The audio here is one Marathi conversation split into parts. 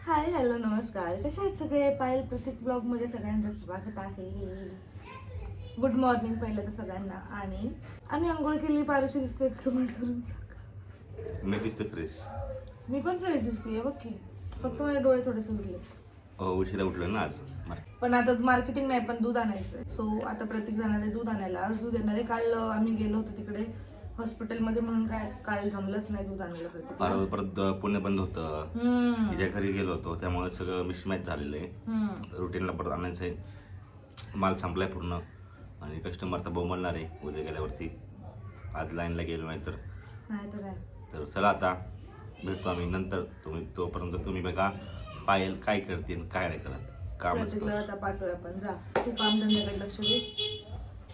हाय हॅलो नमस्कार, कशा आहेत सगळे? पायल प्रतीक ब्लॉगमध्ये सगळ्यांचं स्वागत आहे. गुड मॉर्निंग पहिलं तर सगळ्यांना. आणि आम्ही आंघोळ केली. पारुशी दिसते कमेंट करून सांगा. मी दिसते फ्रेश. मी पण फ्रेश दिसते बघ की, फक्त माझे डोळे थोडेसे उरलेत. उशिरा उठलो ना आज. पण आता मार्केटिंग नाही, पण दूध आणायचं. सो आता प्रतीक जाणार आहे दूध आणायला. आज दूध येणार आहे. काल आम्ही गेलो होतो तिकडे हॉस्पिटलमध्ये, म्हणून काय काल जमलंच नाही दूध आणायला प्रतीक. परत पुणे बंद होतं, तिच्या घरी गेलो होतो, त्यामुळे सगळं मिसमॅच झालेलं आहे. रुटीनला परत आणायचं आहे. माल संपलाय पूर्ण आणि कस्टमर तर बोंबलणार आहे उद्या गेल्यावरती. आज लाईनला गेलो नाही तर काय तर चला आता भेटतो आम्ही नंतर. तोपर्यंत तुम्ही बघा पायल काय करते काय नाही करत. कामच आता पाठवूया आपण. जा तू काम धंद्याकडे लक्ष दे,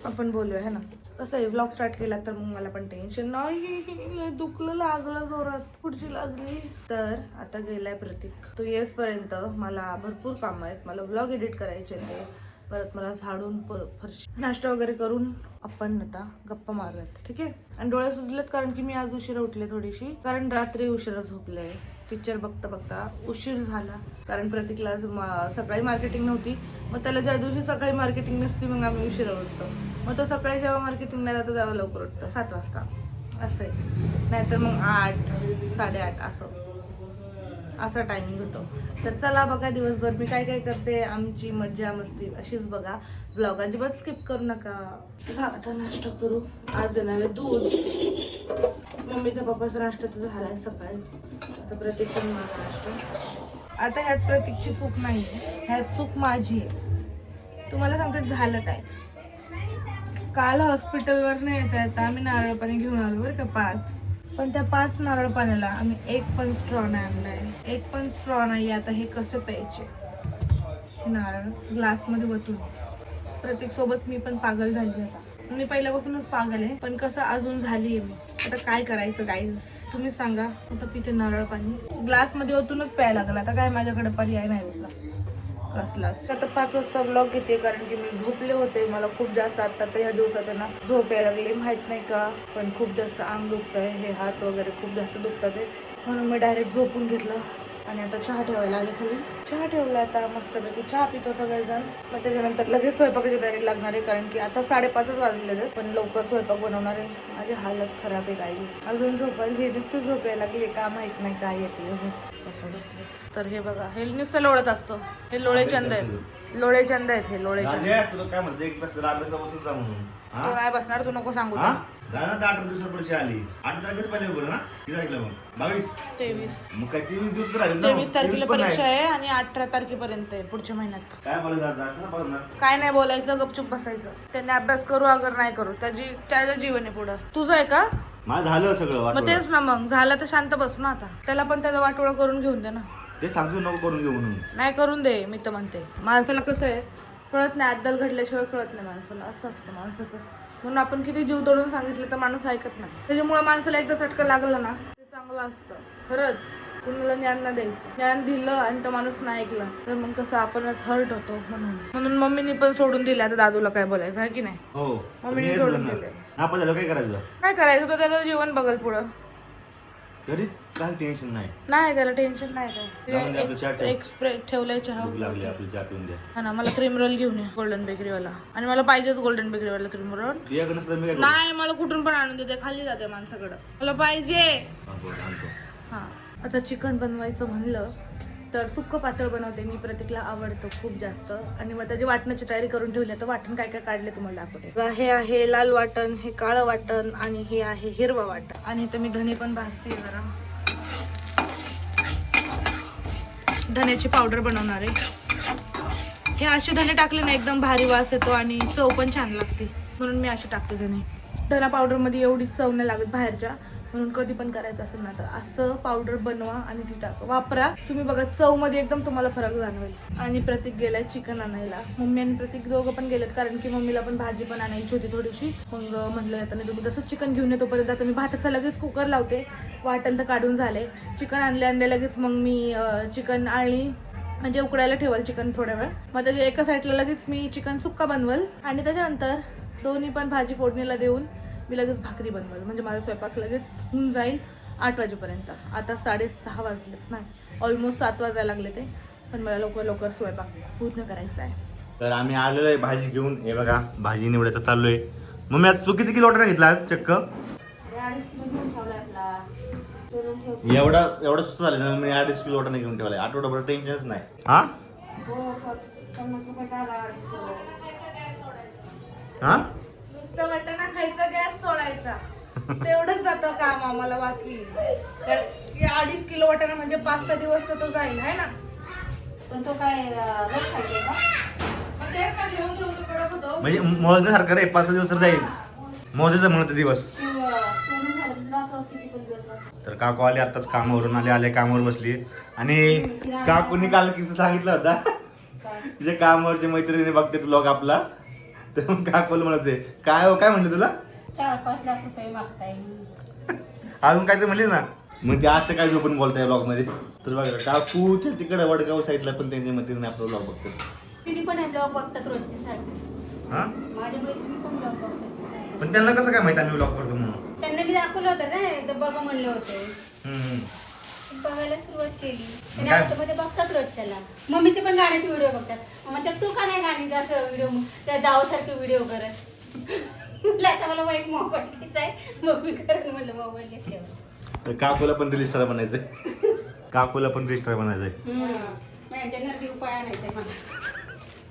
आपण बोलूया है ना. कसं आहे, व्लॉग स्टार्ट केला तर मग मला पण टेन्शन नाही. दुखलं लागलं जोरात, पुढची लागली. तर आता गेलाय प्रतीक. तो येसपर्यंत मला भरपूर काम आहेत. मला व्लॉग एडिट करायचे ते, परत मला झाडून फरशी नाश्ता वगैरे करून आपण आता गप्पा मारूयात, ठीक आहे. आणि डोळे सुजलेत कारण की मी आज उशिरा उठले थोडीशी, कारण रात्री उशिरा झोपले. पिक्चर बघता बघता उशीर झाला, कारण प्रतीकला सकाळी मार्केटिंग नव्हती. मग त्याला ज्या दिवशी सकाळी मार्केटिंग नसती मग आम्ही उशिरा उठतो. मग तो सकाळी जेव्हा मार्केटिंगला जातो तेव्हा लवकर उठतो, 7 वाजता असं आहे. नाहीतर मग 8, 8:30 असं टायमिंग होतो. तर चला बघा दिवसभर मी काय काय करते, आमची मज्जा मस्ती अशीच बघा. ब्लॉग अजिबात स्किप करू नका. चला आता नाश्ता करू. आज येणार आहे दूध. मम्मीचा पप्पाचा नाश्ता तर झालाय सकाळीच. आता प्रतीक पण माझा नाश्ता. आता ह्यात प्रतीकची चूक नाही आहे, ह्यात चूक माझी आहे. तुम्हाला सांगते झालं काय. काल हॉस्पिटलवर नाही येता आम्ही नारळ पाणी घेऊन आलो बरं का 5. पण त्या 5 नारळ पाण्याला आम्ही एक पण स्ट्रॉ नाही आणलाय. एक पण स्ट्रॉ नाही. आता हे कसं प्यायचे, हे नारळ ग्लासमध्ये वतून. प्रतीक सोबत मी पण पागल झाली. आता मी पहिल्यापासूनच पागल आहे, पण कसं अजून झाली आहे मी. आता काय करायचं गाईज तुम्ही सांगा. आता पिते नारळ पाणी ग्लासमध्ये ओतूनच प्यायला लागलं. आता काय माझ्याकडे पर्याय नाही होता कसलाच. आता 5 वाजता ब्लॉग घेते कारण की मी झोपले होते. मला खूप जास्त आता तर ह्या दिवसात ना झोप यायला लागली, माहित नाही का, पण खूप जास्त अंग दुखतंय, हे हात वगैरे खूप जास्त दुखतात आहे. म्हणून मी डायरेक्ट झोपून घेतलं. आणि आता चहा ठेवायला आले खाली. चहा ठेवला आता मस्तपैकी. चहा पितो सगळेजण. मग त्याच्यानंतर लगेच स्वयंपाकाची तयारी लागणार आहे, कारण की आता 5:30 वाजलेले पण लवकर स्वयंपाक बनवणार आहे. माझी हालत खराब आहे काही. अजून झोपायला हे दिसतो झोप यायला लागली का माहित नाही काय येते. तर हे बघा, हे नुसतं लोळत असतो. हे लोळे चंद आहेत, लोळे चंद आहेत हे लोळे चंद. काय म्हणते एक तास राबेचा बसून जा म्हणून. तू नाही बसणार, तू नको सांगू. 18 दिवसापर्यंत आली. 8 तारखेच पहिले बोल ना. किती तारखेला मग 22 23. मग काय 23 दिवस राहिले. 23 तारखेला परीक्षा आहे आणि 18 तारखेपर्यंत आहे पुढच्या महिन्यात. काय बोलायचं आता कसं बोलणार. काय नाही बोलायचं, गपचूप बसायचं. त्यांनी अभ्यास करू अगर नाही करू, त्याचं जीवन आहे पुढं. तुझं आहे का? माझं झालं सगळं. मग तेच ना, मग झालं तर शांत बस ना. आता त्याला पण त्याचं वाटोळं करून घेऊन दे ना. ते सांगतो नको करून घेऊ म्हणून. नाही करून दे, मी तर म्हणते. माणसाला कसं आहे, कळत नाही, अद्दल घडल्याशिवाय कळत नाही माणसाला. असं असतं माणसाचं. म्हणून आपण किती जीव तोडून सांगितलं तर माणूस ऐकत नाही. त्याच्यामुळे माणसाला एकदा चटका लागला ना ते चांगलं असतं खरंच. कुणाला ज्ञान न द्यायचं. ज्ञान दिलं आणि तो माणूस नाही ऐकला तर मग कसं आपणच हर्ट होतो. म्हणून मम्मीने पण सोडून दिले आता दादूला काय बोलायचं आहे की नाही. हो मम्मीने सोडून दिले. आपण झालं काय करायचं तो त्याचं जीवन बघल पुढं. तरी काही टेन्शन नाही त्याला टेन्शन नाही. काय एक स्प्रे ठेवलाय चहा. लागली आपली चहा पिऊन द्या. हा ना, मला क्रीम रोल घेऊन ये गोल्डन बेकरीवाला. आणि मला पाहिजेच गोल्डन बेकरीवाला क्रीम रोल. नाही मला कुठून पण आणून देते, खाली जाते माणसाकडं. मला पाहिजे. हा आता चिकन बनवायचं म्हणलं तर सुक्क पातळ बनवते मी. प्रतीकला आवडतं खूप जास्त. आणि मग त्याची वाटणाची तयारी करून ठेवली. तर वाटण काय काय काढले तुम्हाला दाखवते. हे आहे लाल वाटण, हे काळं वाटण आणि हे आहे हिरवं वाटण. आणि इथं मी धणे पण भाजते जरा. धण्याची पावडर बनवणार आहे. हे असे धणे टाकले ना एकदम भारी वास येतो आणि चव पण छान लागते, म्हणून मी असे टाकते धणे. धना पावडरमध्ये एवढी चव नाही लागत बाहेरच्या, म्हणून कधी पण करायचं असेल ना तर असं पावडर बनवा आणि ती वापरा तुम्ही. बघा चव मध्ये एकदम तुम्हाला फरक जाणवेल. आणि प्रतीक गेलाय चिकन आणायला. मम्मी आणि प्रतीक दोघं पण गेलेत कारण की मम्मीला पण भाजी पण आणायची होती थोडीशी. मग म्हटलं आता नाही तुम्ही तसंच चिकन घेऊन येतो. परत आता मी भाताचा लगेच कुकर लावते. वाटण तर काढून झाले. चिकन आणले लगेच मग मी चिकन आळणी म्हणजे उकडायला ठेवाल चिकन थोड्या वेळ. मग त्याच्या एका साईडला लगेच मी चिकन सुक्का बनवल आणि त्याच्यानंतर दोन्ही पण भाजी फोडणीला देऊन मी लगेच भाकरी बनवल. म्हणजे माझा स्वयंपाक लगेच होऊन जाईल 8 वाजेपर्यंत. आता 6:30 वाजलेत. नाही ऑलमोस्ट 7 वाजायला लागले ते, पण मला लवकर स्वयंपाक पूर्ण करायचा आहे. तर आम्ही आलेलो आहे भाजी घेऊन. हे बघा भाजी निवडायचं चाललोय. मम्मी आज तू किती किलो वाटाणा घेतला आज चक्क? एवढा सुस्त झालं ना, मी 2.5 किलो वाटाणा घेऊन ठेवलाय. आठवडाभर टेन्शनच नाही. हा हा नुसतं वाटाणा खायचा, गॅस सोडायचा, तेवढंच जातं काम आम्हाला. बाकी 2.5 किलो वाटाणा म्हणजे 5-6 दिवस तर तो जाईल आहे ना. पण तो काय रस खायचे का? मग तेच ना, घेऊन ठेवतो कडक होतो. म्हणजे मोजण्यासारखं रे, 5 दिवस तर जाईल. मोजायचं म्हणत दिवस. सोडून झालं तर रात्र किती पण दिवस लागतात. तर काकू आले आताच कामावरून, आले कामावर बसली. आणि काकूने काल किस्सा सांगितला होता, तिच्या कामावरची मैत्रिणी बघते ब्लॉग आपला. तर मग काकूला म्हणते काय म्हणले तुला? 4-5 लाख रुपये मागताय. अजून काहीतरी म्हणले ना. मग ते असं काय झोपून बोलताय ब्लॉग मध्ये. तर बघा काकूच्या तिकडे वडगाव साईडला पण त्यांच्या मैत्रिणी आपला ब्लॉग बघतात. तिने पण ब्लॉग बघतात रोजचे सारखे. हा माझ्या मैत्रिणी पण ब्लॉग बघतात. पण त्यांना कसं काय माहिती आम्ही ब्लॉग करतो म्हणून? त्यांना मी दाखवलं होतं ना, एकदा बघा म्हणले होते. हम्म. बघायला सुरुवात केली. त्याने काय? आतमध्ये बघतात रोजच्याला. मम्मीचे पण गाण्याचे व्हिडिओ बघतात. मग म्हणतात तू का नाही गाणी असं व्हिडिओ त्या जावासारखे व्हिडिओ करत. म्हटलं आता मला एक मोबाईल घ्यायचा आहे, मग मी करेन म्हणलं मोबाईल घेतल्यावर. तर काकूला पण रजिस्टर बनायचंय. काकूला पण रजिस्टर बनायचंय. माझ्या नरदी उपाय आणायचंय मला.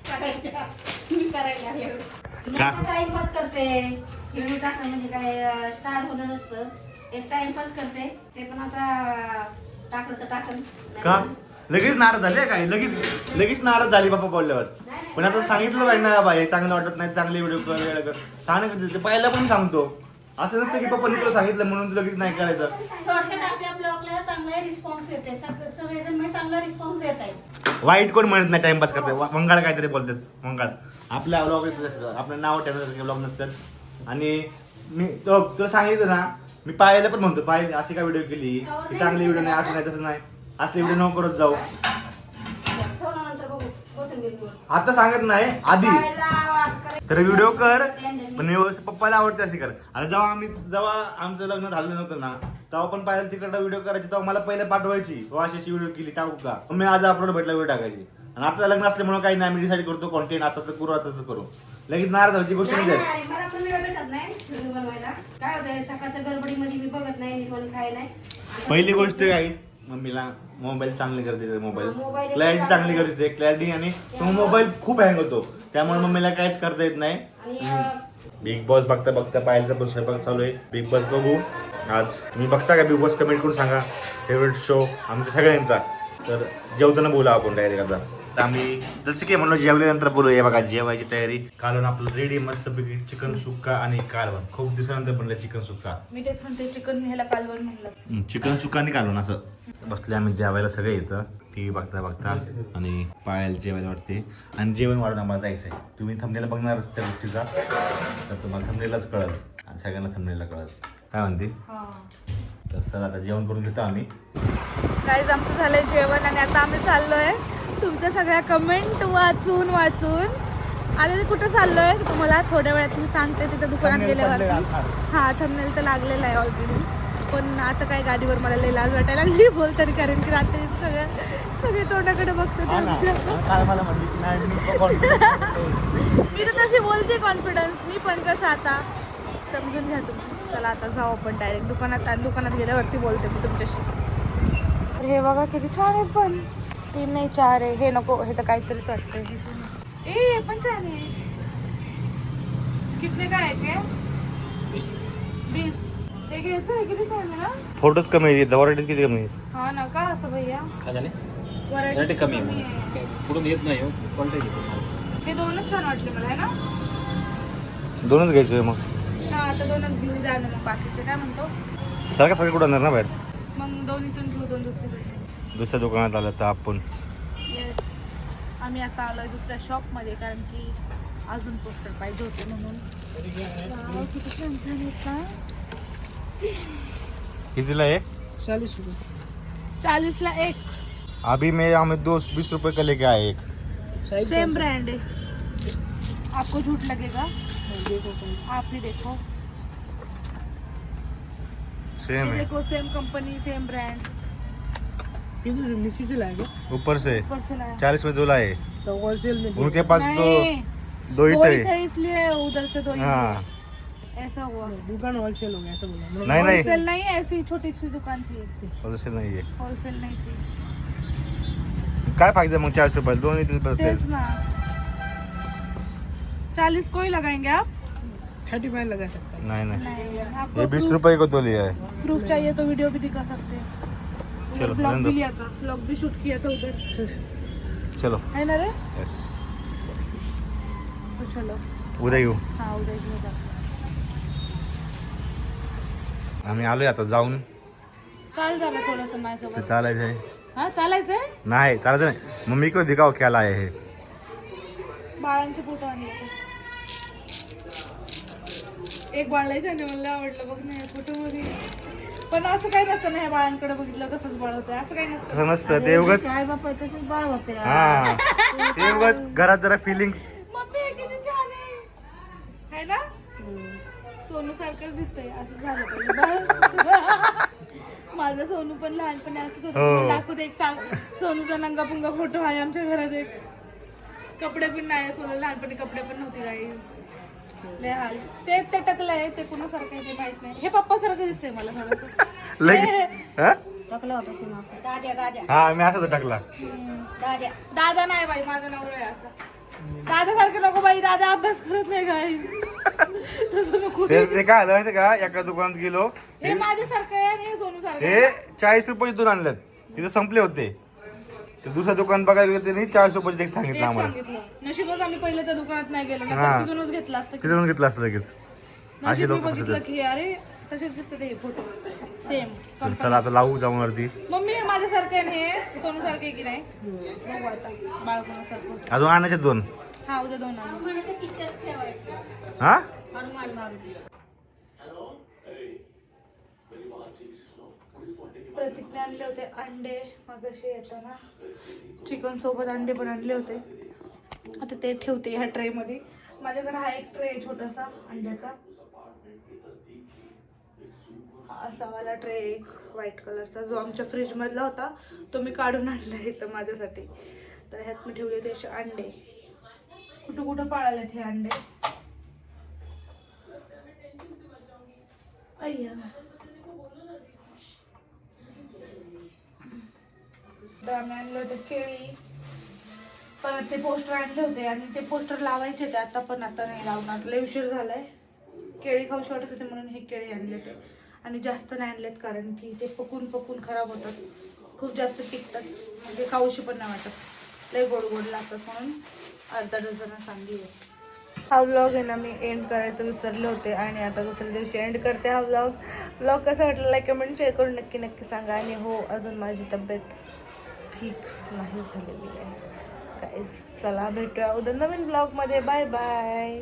सकाळच्या मी करायला लागले. का? टाइमपास करते. व्हिडिओ टाकणं म्हणजे काय स्टार होणं नसतं. एक टाइमपास करते. ते पण आता टाकलं तर टाकलं. का लगेच नाराज झाले काय? लगेच नाराज झाली बाप्पा बोलल्यावर. पण आता सांगितलं पाहिजे ना बाई, चांगलं वाटत नाही, चांगले व्हिडिओ कर, वेळ कर. सांग ते पहिला पण सांगतो. असं नसतं की पप्पानी तुला सांगितलं म्हणून तुला लगेच नाही करायचं. थोडक्यात आपल्या ब्लॉगला चांगला रिस्पॉन्स येते. सगळेजण म्हणजे चांगला रिस्पॉन्स देत आहेत. वाईट कोण म्हणत नाही टाइमपास करते. मंगाळ काहीतरी बोलतात. मंगाळ आपल्या ब्लॉग आपलं नाव ठेवण्यासारखे ब्लॉग नसतात. आणि मी तुला सांगितलं ना, मी पाहायला पण म्हणतो पाहिजे अशी काय व्हिडिओ केली की चांगली व्हिडिओ नाही, असं नाही तसं नाही, असले व्हिडिओ नको करत जाऊ. ठेवल्यानंतर बघू कोथिंबीर घेऊन. आता सांगत नाही आधी. तर व्हिडिओ कर पण व्यवस्थित पप्पाला आवडते अशी कर. आता जेव्हा आमचं लग्न झालं नव्हतं ना, तेव्हा पण पाहिजे तिकडे व्हिडिओ करायची, तेव्हा मला पहिले पाठवायची अशी व्हिडिओ केली टाकू का, मी आज अपलोड भेटला व्हिडिओ टाकायची. आणि आपलं लग्न असल्यामुळे काही नाही, आम्ही डिसाईड करतो कॉन्टेंट असं करू असं करू. लगेच नाराज व्हायची गोष्ट नाही, नाही. नाही, मला पण वेळ भेटत नाही व्हिडिओ बनवायला. काय होतंय सकाळच्या गडबडीमध्ये मी बघत नाही, नीट खाय नाही. पहिली गोष्ट आहे मम्मीला मोबाईल चांगली गरजेचं. मोबाईल मोबाईल क्लॅरिटी चांगली गरजेची आहे. क्लॅरिटी आणि तो मोबाईल खूप हँग होतो, त्यामुळे मम्मीला काहीच करता येत नाही. आणि बिग बॉस बघता पाहायचा पण स्वयंपाक चालू आहे. बिग बॉस बघू आज. तुम्ही बघता का बिग बॉस? कमेंट करून सांगा. फेवरेट शो आमच्या सगळ्यांचा. तर जेवताना बोला आपण डायरेक्ट आता. तर आम्ही जसं की म्हणलो जेवल्यानंतर बोलूया. बघा जेवायची तयारी. कालवण आपलं रेडी मस्तपैकी चिकन सुक्का आणि कालवण. खूप दिवसानंतर बनलं चिकन सुक्का. मी तेच म्हणते चिकन ह्याला कालवण म्हणलं. चिकन सुक्का आणि कालवण असं. बसले आम्ही जेवायला सगळे येतं. टी व्ही बघता आणि पायाला जेवायला वाटते. आणि जेवण वाढून आम्हाला जायचं आहे. तुम्ही थंबनेला बघणारच त्या गोष्टीचा, तर तुम्हाला थंबनेलाच कळेल आणि सगळ्यांना थंबनेला कळेल. काय म्हणते? तर चला आता जेवण करून घेतो आम्ही. गाईज आमचं झालंय जेवण आणि आता आम्ही चाललोय तुमच्या सगळ्या कमेंट वाचून आता ते कुठं चाललोय तुम्हाला थोड्या वेळात मी सांगते. तिथं दुकानात गेल्यावरती हा थंबनेल तर लागलेला आहे ऑलरेडी. पण आता काय गाडीवर मला लई लाज वाटायला लागली बोलताना, कारण की रात्री सगळे तोंडाकडे बघतो. मी तर तशी बोलते कॉन्फिडन्स. मी पण कसं आता समजून घ्या तुम्ही. चला आता जाऊ आपण डायरेक्ट दुकानात. आणि दुकानात गेल्यावरती बोलते मी तुमच्याशी. हे बघा किती छान आहेत. पण 3 नाही 4 आहे. हे नको, हे तर काहीतरीच वाटतंय. हे पण छान आहे. कितने काय आहे? 20. हे घ्यायचं आहे. किती छान आहे ना. फोटोज कमी आहेत, व्हरायटी किती कमी आहे. हा ना का असं भैया काय झाले? व्हरायटी कमी आहे. पुढून येत नाही हो. क्वालिटी येते. हे दोनच छान वाटले मला आहे ना. दोनच घ्यायचे मग. हा आता दोनच घेऊ द्या ना. मग बाकीचे काय म्हणतो सारखं कुठं आणणार ना बाहेर. मग दोन्हीतून घेऊ. 2 दुसरीकडे. दुसऱ्या दुकानात आलं तर आपण. येस आम्ही आता आलोय दुसऱ्या शॉपमध्ये, कारण की अजून पोस्टर पाहिजे होते म्हणून. वाव, किती छान छान आहेत का. कितीला आहे? 40 ला एक. अभी मैं हमें 20 रुपए का लेके आए एक. सेम ब्रांड है. आपको झूठ लगेगा. आप ही देखो. सेम है. देखो सेम कंपनी सेम ब्रांड. किधर नीचे से लाएगा ऊपर से ऊपर से लाया 40 में 2 लाए तो होलसेल में उनके पास नहीं, दो ही दो ही थे थे इसलिए उधर से दो ही हाँ ऐसा हुआ। दुकान होलसेल हो गया ऐसा बोला मतलब नहीं नहीं होलसेल नहीं, ऐसी छोटी सी दुकान थी, होलसेल नहीं है होलसेल नाही थी. काय फायदा मग 40 रुपये दोन येतील परत तेच ना. 40 को ही लगाएंगे आप? 35 लगा सकता नहीं नहीं नहीं, ये आपको 20 रुपए को तो लिया है प्रूफ चाहिए तो वीडियो भी दिखा सकते हैं. चलो, ब्लॉग रहने भी दो। लिया था, ब्लॉग भी शूट किया था उधर, चलो है ना रे? यस तो चलो, उद्या येऊ हाँ उधर ही जाते. आम्ही आलोय आता जाऊन चाल झालं थोडंसं ते माझ्यासोबत. चालायचं आहे हा चालायचंय? नाही चालायचं नाही मम्मी को दिखाओ क्या लाए है बाळांचे फोटो आणले होते. एक बाळ लय छान आहे, मला आवडलं बघ ना फोटो मध्ये. पण असं काही नसतं ना, ह्या बाळांकडे बघितलं तसंच बाळ होतं, असं काही नसतं. तसं नसतं ते उगाच आई बापा तसेच बाळ होते हा ते उगाच घरात जरा फिलिंग्स मम्मी हे किती छान आहे ना? सोनू सारखंच दिसतंय, असं झालं पाहिजे. माझं सोनू पण लहानपणी असंच होतं. हो. तुम्ही दाखवते एक सांग, सोनूचा नंगा पुंगा फोटो आहे आमच्या घरात एक. कपडे पण नाही, सोनू लहानपणी कपडे पण नव्हते गाईस. लय हाल. ते टकलंय, ते कुणासारखं आहे ते माहित नाही. हे पप्पा सारखं दिसतंय मला थोडंसं. लगेच हा? टाकलं होतं सोनं असं. दाद्या हा मी असं टाकला दाद्या दादा नाही बाई, माझा नवरा आहे असं. दादा सारखं नको बाई, दादा अभ्यास करत नाही गाईस. तसं नको. ते काय आलं माहिती का एका दुकानात गेलो हे माझ्यासारखं आहे आणि हे सोनू सारखं हे 40 रुपये इथून आणलेत तिथे संपले होते ते दुसऱ्या दुकान बघायला गेलो त्यांनी 40 रुपये एक सांगितलं आम्हाला सांगितलं. नशीबच आम्ही पहिले त्या दुकानात नाही गेलो, हा. नाही तिथूनच घेतलं असतं. तिथून घेतलं असतं लगेच असे नशीब मी लोक बघितलं की अरे तसेच दिसते ते फोटो सेम. तर चला आता लावू जाऊन वरती मम्मी हे माझ्यासारखं आहे आणि हे सोनू सारखं आहे की नाही बघू आता बाळकोणासारखं. अजून आणायचे 2 हा उद्या 2 आणू. हनुमानाचे पिक्चर्स ठेवायचे हा हनुमान मारुती. प्रतीकने आणले होते अंडे मगाशी येताना, चिकन सोबत अंडे पण आणले होते. आता ते ठेवते ह्या ट्रे मध्ये. माझ्याकडे हा एक ट्रे आहे छोटासा अंड्याचा, असा वाला ट्रे एक व्हाईट कलरचा जो आमच्या फ्रीज मधला होता तो मी काढून आणला इथं माझ्यासाठी. तर ह्यात मी ठेवले होते असे अंडे. कुठं कुठं पाळालेत हे अंडे. अय्या आम्ही आणले होते केळी, परत ते पोस्टर आणले होते आणि ते पोस्टर लावायचे ते आता, पण आता नाही लावणार, लय उशीर झालाय. केळी खाऊशी वाटत होते म्हणून हे केळी आणले होते आणि जास्त नाही आणलेत कारण की ते पकून पकून खराब होतात, खूप जास्त टिकतात, म्हणजे खाऊशी पण नाही वाटत, लय गोड गोड लागतात म्हणून अर्धा डझन आणली. हा व्लॉग आहे ना मी एंड करायचं विसरले होते आणि आता दुसऱ्या दिवशी एंड करते हा व्लॉग कसा वाटला लाईक कमेंट शेअर करून नक्की सांगा. आणि हो अजून माझी तब्येत ठीक नाही झालेली आहे गाईज. चला भेटूया उद्या नवीन ब्लॉगमध्ये. Bye bye.